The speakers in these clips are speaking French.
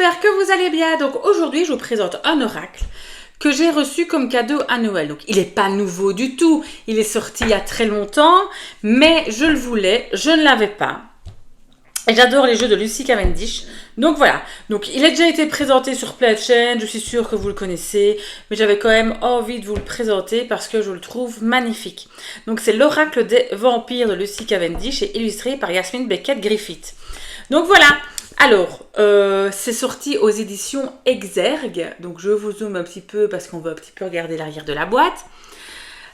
j'espère que vous allez bien. Donc aujourd'hui, je vous présente un oracle que j'ai reçu comme cadeau à Noël. Donc il n'est pas nouveau du tout, il est sorti il y a très longtemps, mais je le voulais, je ne l'avais pas. Et j'adore les jeux de Lucy Cavendish. Donc voilà, donc il a déjà été présenté sur plein de chaînes, je suis sûre que vous le connaissez, mais j'avais quand même envie de vous le présenter parce que je le trouve magnifique. Donc c'est l'oracle des vampires de Lucy Cavendish et illustré par Yasmine Beckett-Griffith. Donc voilà, alors c'est sorti aux éditions Exergue, donc je vous zoome un petit peu parce qu'on va un petit peu regarder l'arrière de la boîte.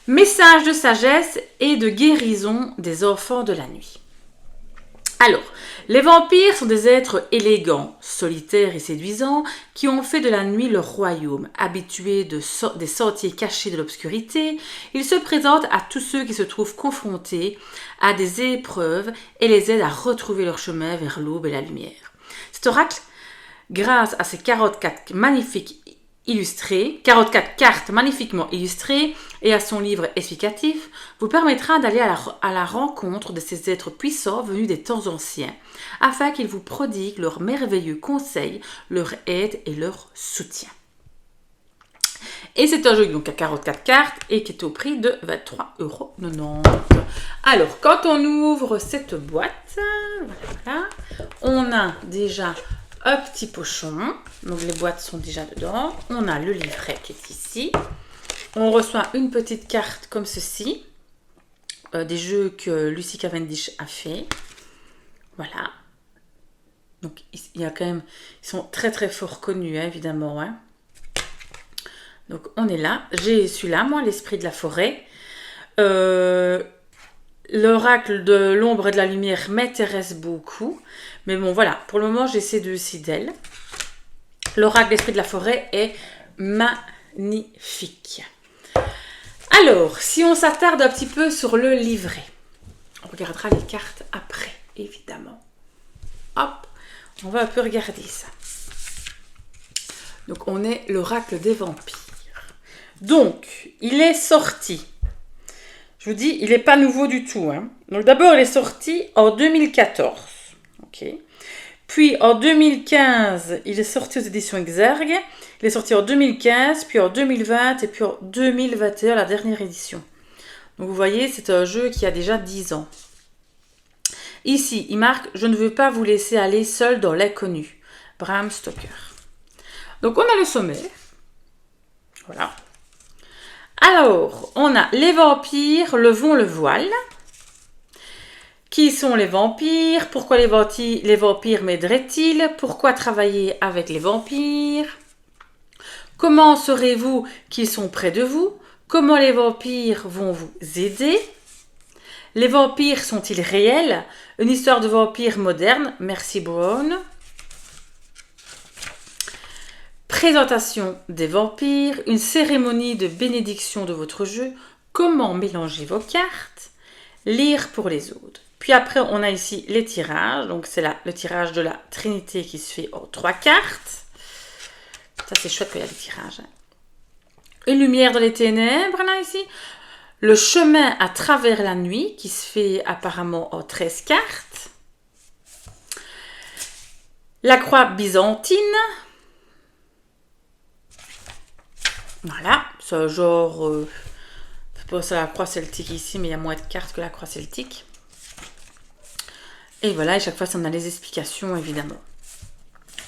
Message de sagesse et de guérison des enfants de la nuit. Alors, les vampires sont des êtres élégants, solitaires et séduisants qui ont fait de la nuit leur royaume. Habitués des sentiers cachés de l'obscurité, ils se présentent à tous ceux qui se trouvent confrontés à des épreuves et les aident à retrouver leur chemin vers l'aube et la lumière. Cet oracle, grâce à ses 44 cartes magnifiquement illustrées et à son livre explicatif, vous permettra d'aller à la rencontre de ces êtres puissants venus des temps anciens, afin qu'ils vous prodiguent leurs merveilleux conseils, leur aide et leur soutien. Et c'est un jeu donc à 44 cartes et qui est au prix de 23,90 €. Alors, quand on ouvre cette boîte, voilà, on a déjà un petit pochon, donc les boîtes sont déjà dedans. On a le livret qui est ici. On reçoit une petite carte comme ceci, des jeux que Lucy Cavendish a fait. Voilà. Donc il y a quand même, ils sont très très fort connus, hein, évidemment. Hein. Donc on est là. J'ai celui-là, moi, l'esprit de la forêt. L'oracle de l'ombre et de la lumière m'intéresse beaucoup. Mais bon, voilà. Pour le moment, j'ai ces deux-ci d'elle. L'oracle l'esprit de la forêt est magnifique. Alors, si on s'attarde un petit peu sur le livret, on regardera les cartes après, évidemment. Hop, on va un peu regarder ça. Donc, on est l'oracle des vampires. Donc, il est sorti. Je vous dis, il n'est pas nouveau du tout. Hein. Donc d'abord, il est sorti en 2014. Ok. Puis en 2015, il est sorti aux éditions Exergue. Il est sorti en 2015, puis en 2020 et puis en 2021, la dernière édition. Donc vous voyez, c'est un jeu qui a déjà 10 ans. Ici, il marque « Je ne veux pas vous laisser aller seul dans l'inconnu ». Bram Stoker. Donc on a le sommaire. Voilà. Alors, on a les vampires, levons le voile. Qui sont les vampires? Pourquoi les vampires m'aideraient-ils? Pourquoi travailler avec les vampires? Comment saurez-vous qu'ils sont près de vous? Comment les vampires vont vous aider? Les vampires sont-ils réels? Une histoire de vampires moderne. Merci Brown. Présentation des vampires, une cérémonie de bénédiction de votre jeu, comment mélanger vos cartes, lire pour les autres. Puis après, on a ici les tirages, donc c'est là le tirage de la Trinité qui se fait en 3 cartes. Ça c'est chouette quand il y a des tirages. Hein. Une lumière dans les ténèbres, là ici. Le chemin à travers la nuit qui se fait apparemment en 13 cartes. La croix byzantine. Voilà, c'est un genre, c'est pas ça la croix celtique ici, mais il y a moins de cartes que la croix celtique. Et voilà, et chaque fois, on a les explications, évidemment.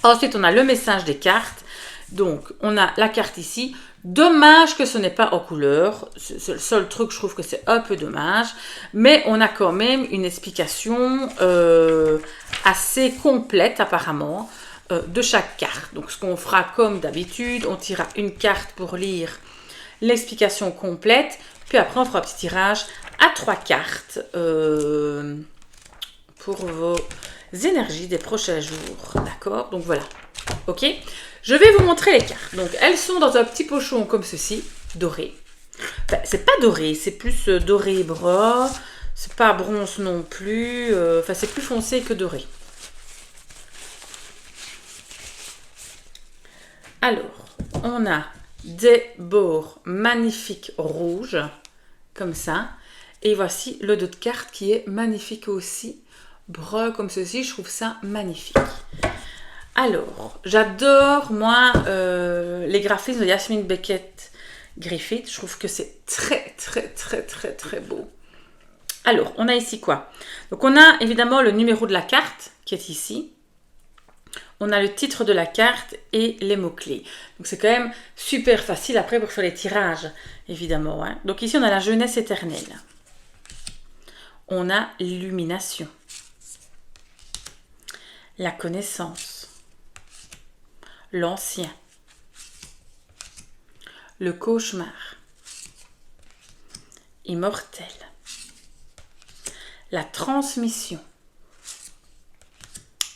Ensuite, on a le message des cartes. Donc, on a la carte ici. Dommage que ce n'est pas en couleur. C'est le seul truc, je trouve que c'est un peu dommage. Mais on a quand même une explication assez complète, apparemment, de chaque carte. Donc ce qu'on fera comme d'habitude, on tirera une carte pour lire l'explication complète, puis après on fera un petit tirage à 3 cartes pour vos énergies des prochains jours. D'accord? Donc voilà. Ok? Je vais vous montrer les cartes. Donc elles sont dans un petit pochon comme ceci, doré. Enfin, c'est pas doré, c'est plus doré brun. C'est pas bronze non plus. Enfin, c'est plus foncé que doré. Alors, on a des bords magnifiques rouges, comme ça. Et voici le dos de carte qui est magnifique aussi, brun comme ceci. Je trouve ça magnifique. Alors, j'adore, moi, les graphismes de Yasmine Beckett Griffith. Je trouve que c'est très, très, très, très, très beau. Alors, on a ici quoi? Donc, on a évidemment le numéro de la carte qui est ici. On a le titre de la carte et les mots-clés. Donc, c'est quand même super facile après pour faire les tirages, évidemment. Hein. Donc, ici, on a la jeunesse éternelle. On a l'illumination. La connaissance. L'ancien. Le cauchemar. Immortel. La transmission.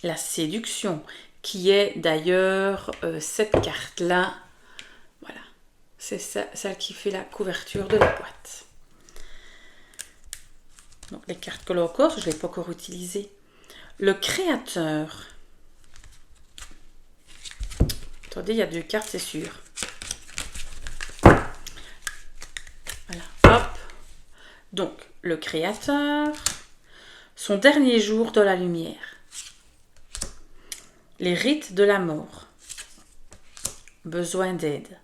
La séduction, qui est d'ailleurs cette carte-là. Voilà, c'est celle qui fait la couverture de la boîte. Donc les cartes Color Course, je ne l'ai pas encore utilisées. Le créateur. Attendez, il y a 2 cartes, c'est sûr. Voilà, hop. Donc, le créateur. Son dernier jour dans la lumière. Les rites de la mort. Besoin d'aide.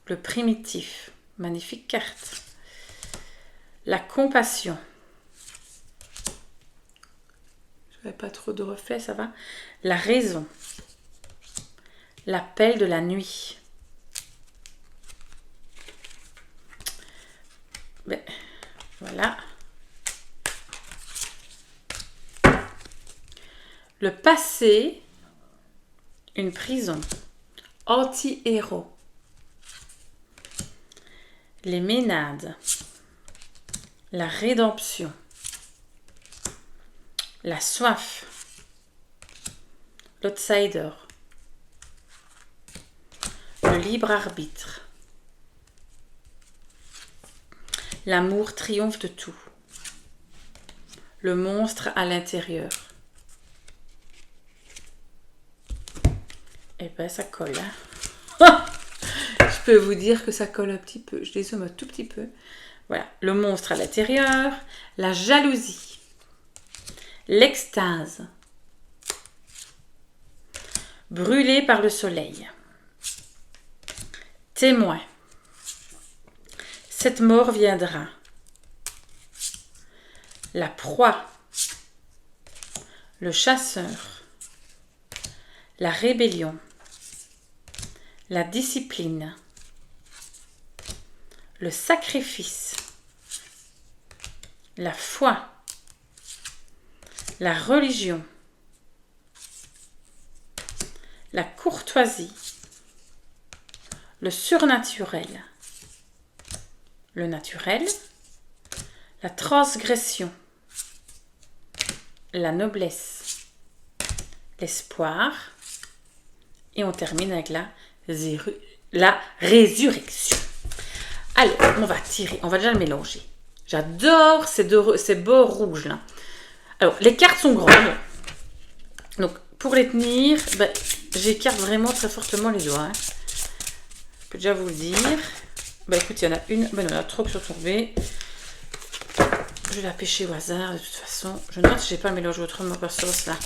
Le primitif. Magnifique carte. La compassion. Je n'avais pas trop de reflets, ça va. La raison. L'appel de la nuit. Ben, voilà. Le passé, une prison. Anti-héros. Les ménades. La rédemption. La soif. L'outsider. Le libre arbitre. L'amour triomphe de tout. Le monstre à l'intérieur. Eh ben, ça colle. Hein. Je peux vous dire que ça colle un petit peu. Je désomme un tout petit peu. Voilà. Le monstre à l'intérieur. La jalousie. L'extase. Brûlé par le soleil. Témoin. Cette mort viendra. La proie. Le chasseur. La rébellion. La discipline. Le sacrifice. La foi. La religion. La courtoisie. Le surnaturel. Le naturel. La transgression. La noblesse. L'espoir. Et on termine avec la résurrection. Alors, on va tirer, on va déjà le mélanger. J'adore ces bords rouges là. Alors, les cartes sont grandes. Donc, pour les tenir, ben, j'écarte vraiment très fortement les doigts. Hein. Je peux déjà vous le dire. Ben, écoute, il y en a une. Ben non, il y en a trop qui sont tombées. Je vais la pêcher au hasard de toute façon. Je note si j'ai pas le mélange autrement par sauce là.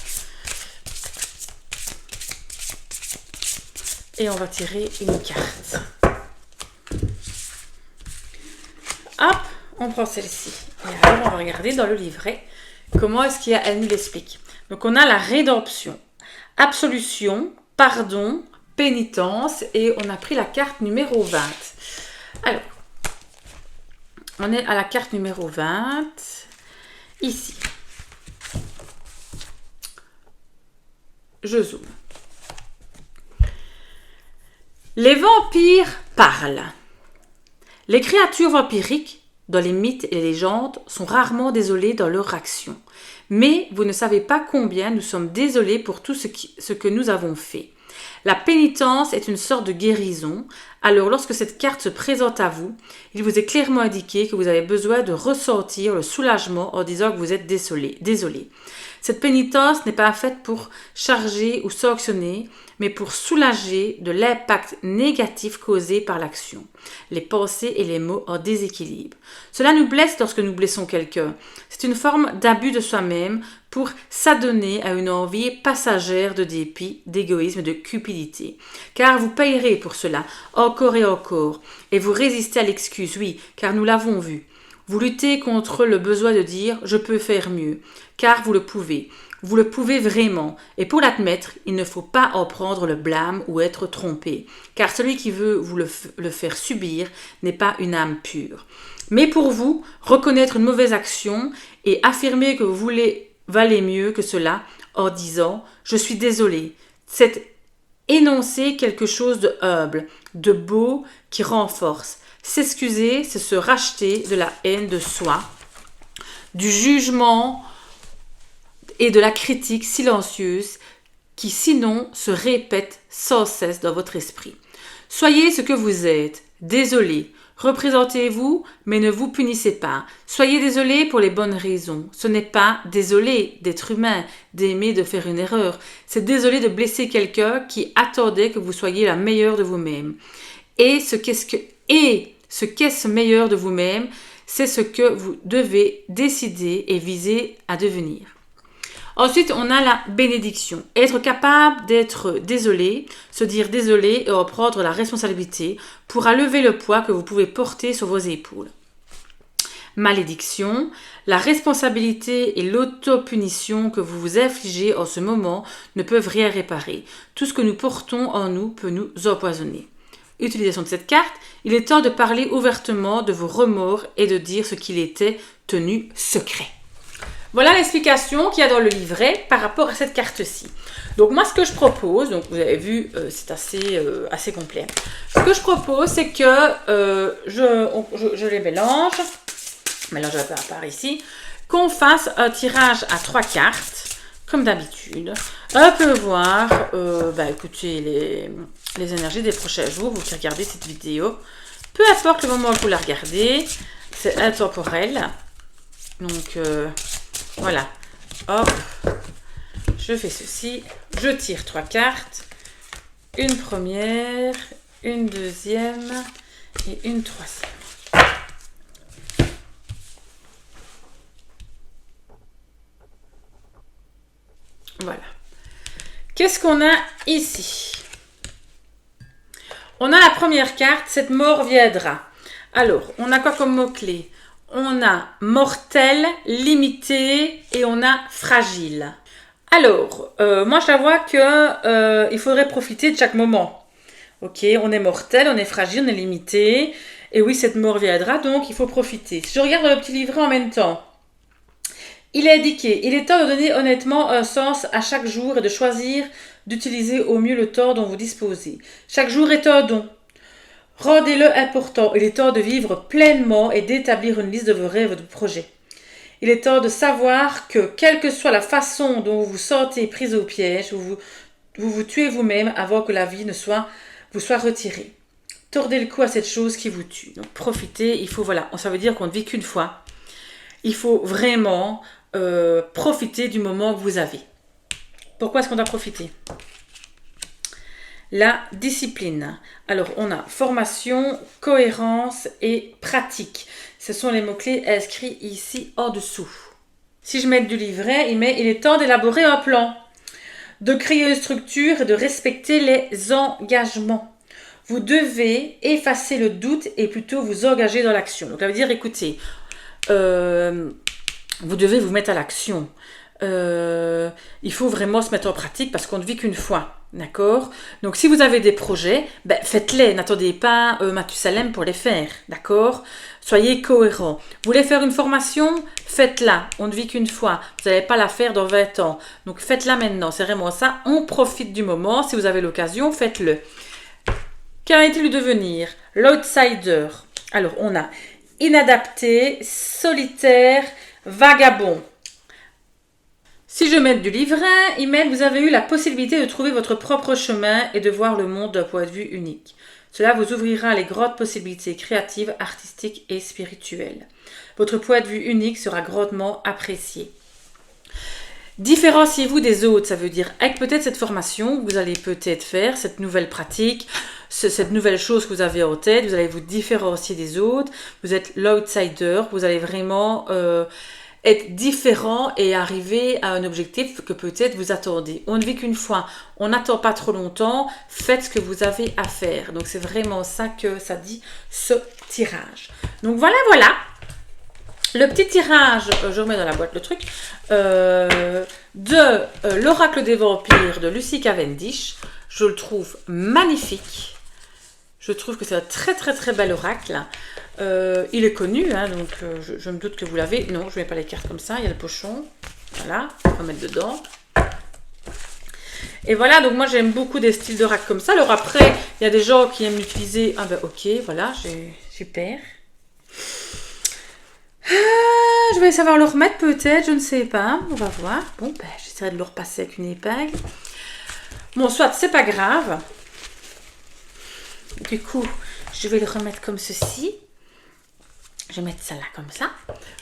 Et on va tirer une carte. Hop, on prend celle-ci. Et alors, on va regarder dans le livret comment est-ce qu'elle nous l'explique. Donc, on a la rédemption, absolution, pardon, pénitence et on a pris la carte numéro 20. Alors, on est à la carte numéro 20. Ici. Je zoome. Les vampires parlent. Les créatures vampiriques, dans les mythes et les légendes, sont rarement désolées dans leur action. Mais vous ne savez pas combien nous sommes désolés pour tout ce que nous avons fait. La pénitence est une sorte de guérison. Alors lorsque cette carte se présente à vous, il vous est clairement indiqué que vous avez besoin de ressentir le soulagement en disant que vous êtes désolé. Cette pénitence n'est pas faite pour charger ou sanctionner, mais pour soulager de l'impact négatif causé par l'action, les pensées et les mots en déséquilibre. Cela nous blesse lorsque nous blessons quelqu'un. C'est une forme d'abus de soi-même pour s'adonner à une envie passagère de dépit, d'égoïsme, de cupidité. Car vous payerez pour cela, encore et encore, et vous résistez à l'excuse, oui, car nous l'avons vu. Vous luttez contre le besoin de dire « je peux faire mieux », car vous le pouvez. Vous le pouvez vraiment, et pour l'admettre, il ne faut pas en prendre le blâme ou être trompé, car celui qui veut vous le faire subir n'est pas une âme pure. Mais pour vous, reconnaître une mauvaise action et affirmer que vous valez mieux que cela en disant « je suis désolé », c'est énoncer quelque chose de humble, de beau, qui renforce. S'excuser, c'est se racheter de la haine de soi, du jugement et de la critique silencieuse qui sinon se répète sans cesse dans votre esprit. Soyez ce que vous êtes, désolé. Représentez-vous, mais ne vous punissez pas. Soyez désolé pour les bonnes raisons. Ce n'est pas désolé d'être humain, d'aimer, de faire une erreur. C'est désolé de blesser quelqu'un qui attendait que vous soyez la meilleure de vous-même. Et ce qu'est ce meilleur de vous-même, c'est ce que vous devez décider et viser à devenir. Ensuite, on a la bénédiction. Être capable d'être désolé, se dire désolé et en prendre la responsabilité pourra lever le poids que vous pouvez porter sur vos épaules. Malédiction. La responsabilité et l'autopunition que vous vous infligez en ce moment ne peuvent rien réparer. Tout ce que nous portons en nous peut nous empoisonner. Utilisation de cette carte, il est temps de parler ouvertement de vos remords et de dire ce qu'il était tenu secret. Voilà l'explication qu'il y a dans le livret par rapport à cette carte-ci. Donc moi, ce que je propose, donc vous avez vu, c'est assez complet. Ce que je propose, c'est que je les mélange un peu à part ici, qu'on fasse un tirage à 3 cartes, comme d'habitude. On peut voir, écoutez, les énergies des prochains jours, vous qui regardez cette vidéo. Peu importe le moment où vous la regardez, c'est intemporel. Donc, voilà, hop, je fais ceci, je tire 3 cartes, une première, une deuxième et une troisième. Voilà. Qu'est-ce qu'on a ici? On a la première carte, cette mort viendra. Alors, on a quoi comme mot-clé? On a mortel, limité et on a fragile. Alors, moi je la vois que il faudrait profiter de chaque moment. Ok, on est mortel, on est fragile, on est limité. Et oui, cette mort viendra, donc il faut profiter. Si je regarde le petit livret en même temps, il est indiqué, il est temps de donner honnêtement un sens à chaque jour et de choisir d'utiliser au mieux le temps dont vous disposez. Chaque jour est un don. Rendez-le important. Il est temps de vivre pleinement et d'établir une liste de vos rêves et de projets. Il est temps de savoir que, quelle que soit la façon dont vous vous sentez prise au piège, vous tuez vous-même avant que la vie vous soit retirée. Tordez le cou à cette chose qui vous tue. Donc profitez, ça veut dire qu'on ne vit qu'une fois. Il faut vraiment profiter du moment que vous avez. Pourquoi est-ce qu'on doit profiter ? La discipline. Alors, on a formation, cohérence et pratique. Ce sont les mots-clés inscrits ici en dessous. Si je mets du livret, il est temps d'élaborer un plan, de créer une structure et de respecter les engagements. Vous devez effacer le doute et plutôt vous engager dans l'action. Donc, ça veut dire, écoutez, vous devez vous mettre à l'action. Il faut vraiment se mettre en pratique parce qu'on ne vit qu'une fois. D'accord? Donc, si vous avez des projets, faites-les. N'attendez pas Mathusalem pour les faire. D'accord? Soyez cohérents. Vous voulez faire une formation? Faites-la. On ne vit qu'une fois. Vous n'allez pas la faire dans 20 ans. Donc, faites-la maintenant. C'est vraiment ça. On profite du moment. Si vous avez l'occasion, faites-le. Quel est-il devenir? L'outsider. Alors, on a inadapté, solitaire, vagabond. Si je mets du livret, vous avez eu la possibilité de trouver votre propre chemin et de voir le monde d'un point de vue unique. Cela vous ouvrira les grandes possibilités créatives, artistiques et spirituelles. Votre point de vue unique sera grandement apprécié. Différenciez-vous des autres, ça veut dire avec peut-être cette formation que vous allez peut-être faire, cette nouvelle pratique, cette nouvelle chose que vous avez en tête, vous allez vous différencier des autres, vous êtes l'outsider, vous allez vraiment être différent et arriver à un objectif que peut-être vous attendez. On ne vit qu'une fois, on n'attend pas trop longtemps, faites ce que vous avez à faire. Donc c'est vraiment ça que ça dit, ce tirage. Donc voilà, voilà. Le petit tirage, je remets dans la boîte le truc, de l'Oracle des Vampires de Lucy Cavendish. Je le trouve magnifique. Je trouve que c'est un très très très bel oracle. Il est connu, hein, donc je me doute que vous l'avez. Non, je ne mets pas les cartes comme ça, il y a le pochon. Voilà, on va mettre dedans. Et voilà, donc moi j'aime beaucoup des styles d'oracle comme ça. Alors après, il y a des gens qui aiment l'utiliser. Ah ben ok, voilà, super. Je vais savoir le remettre peut-être, je ne sais pas. On va voir. Bon, ben, j'essaierai de le repasser avec une épingle. Bon, soit, c'est pas grave. Du coup, je vais le remettre comme ceci. Je vais mettre ça là comme ça.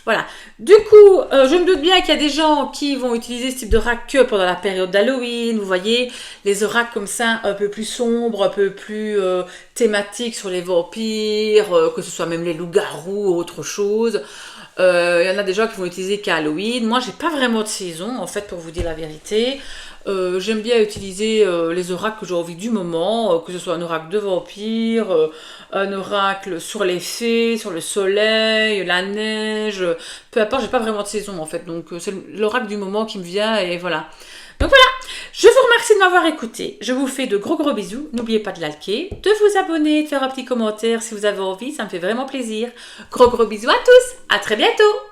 Voilà. Du coup, je me doute bien qu'il y a des gens qui vont utiliser ce type d'oracle que pendant la période d'Halloween. Vous voyez, les oracles comme ça, un peu plus sombres, un peu plus thématiques sur les vampires, que ce soit même les loups-garous ou autre chose. Il y en a des gens qui vont utiliser qu'à Halloween. Moi, j'ai pas vraiment de saison, en fait, pour vous dire la vérité. J'aime bien utiliser les oracles que j'ai envie du moment, que ce soit un oracle de vampire, un oracle sur les fées, sur le soleil, la neige, peu importe, j'ai pas vraiment de saison en fait, donc c'est l'oracle du moment qui me vient et voilà. Donc voilà, je vous remercie de m'avoir écouté, je vous fais de gros gros bisous, n'oubliez pas de liker, de vous abonner, de faire un petit commentaire si vous avez envie, ça me fait vraiment plaisir. Gros gros bisous à tous, à très bientôt.